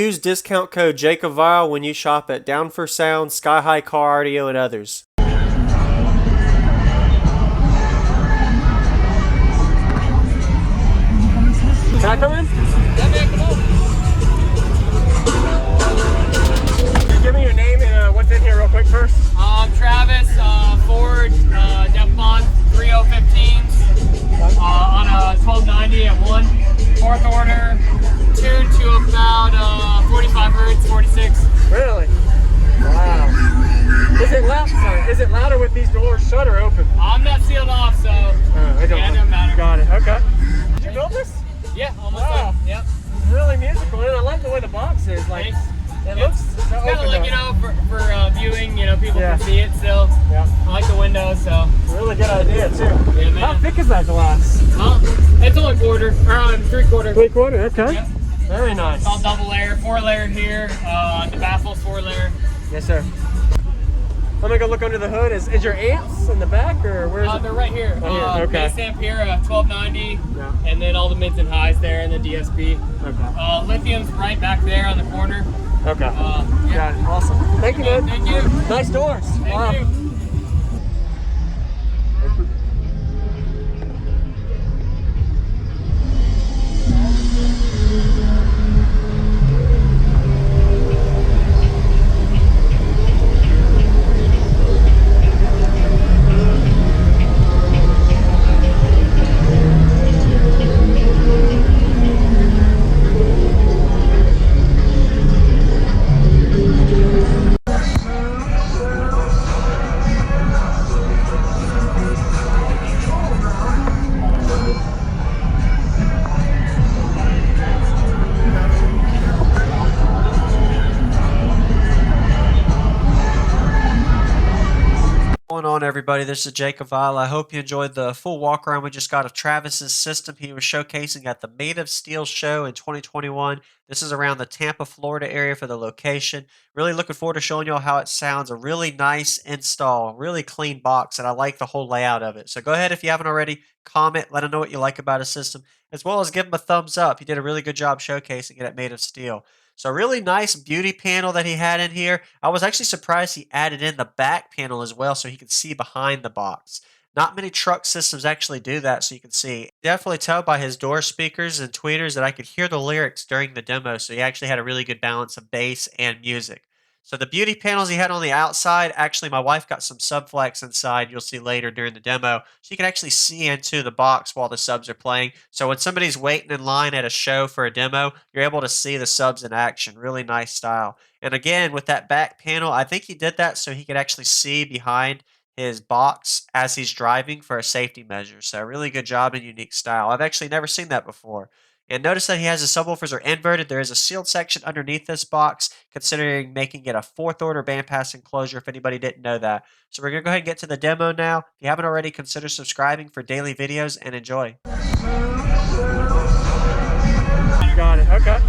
Use discount code JACOBVILE when you shop at Down for Sound, Sky High Car Audio, and others. Can I come in? Yeah, man, come on. Can you give me your name and what's in here real quick first? Travis, Ford, Defmont 3015s on a 1290 at 1. Fourth order, tuned to about 45 hertz, 46. Really? Wow. Is it louder with these doors shut or open? I'm not sealed off, so It doesn't matter. Got it. Okay. Did you build this? Yeah, almost Wow. done. Yep. It's really musical, and I like the way the box is. Like, it looks so it's kind of open like, up. for viewing, people Yeah. can see it still. Yeah. I like the windows, so. Really good idea too. Yeah, man. How thick is that glass? It's only quarter, or 3/4. 3/4. Okay. Yep. Very nice. It's all double layer, 4 layer here. The baffle's 4 layer. Yes, sir. I'm gonna go look under the hood. Is your amps in the back or where's it? They're right here. Right here. Okay. Base amp here, 1290, Yeah. and then all the mids and highs there, and the DSP. Okay. Lithium's right back there on the corner. Okay. Yeah. Got it. Awesome. Thank you, man. Thank you. Nice doors. Thank you. What's going on, everybody? This is Jacob Vile. I hope you enjoyed the full walk around we just got of Travis's system he was showcasing at the Made of Steel show in 2021. This is around the Tampa, Florida area for the location. Really looking forward to showing you all how it sounds. A really nice install, really clean box, and I like the whole layout of it. So go ahead, if you haven't already, comment, let him know what you like about his system, as well as give him a thumbs up. He did a really good job showcasing it at Made of Steel. So really nice beauty panel that he had in here. I was actually surprised he added in the back panel as well so he could see behind the box. Not many truck systems actually do that, so you can see. Definitely tell by his door speakers and tweeters that I could hear the lyrics during the demo, so he actually had a really good balance of bass and music. So the beauty panels he had on the outside, actually my wife got some subflex inside, you'll see later during the demo, so you can actually see into the box while the subs are playing. So when somebody's waiting in line at a show for a demo, you're able to see the subs in action. Really nice style. And again, with that back panel, I think he did that so he could actually see behind his box as he's driving for a safety measure. So really good job and unique style. I've actually never seen that before. And notice that he has the subwoofers are inverted. There is a sealed section underneath this box, considering making it a 4th order bandpass enclosure if anybody didn't know that. So we're going to go ahead and get to the demo now. If you haven't already, consider subscribing for daily videos and enjoy. Got it. Okay.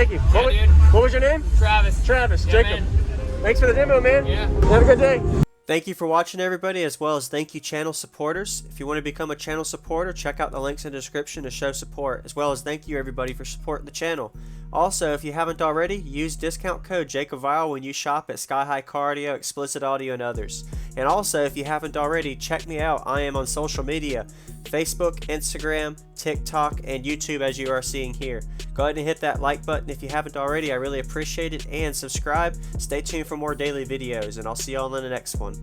Thank you. Yeah, dude. What was your name? Travis. Travis. Yeah, Jacob. man. Thanks for the demo, man. Yeah. Have a good day. Thank you for watching, everybody, as well as thank you, channel supporters. If you want to become a channel supporter, check out the links in the description to show support, as well as thank you, everybody, for supporting the channel. Also, if you haven't already, use discount code JACOVILE when you shop at Sky High Cardio, Explicit Audio, and others. And also, if you haven't already, check me out. I am on social media, Facebook, Instagram, TikTok, and YouTube, as you are seeing here. Go ahead and hit that like button if you haven't already. I really appreciate it. And subscribe. Stay tuned for more daily videos, and I'll see y'all in the next one.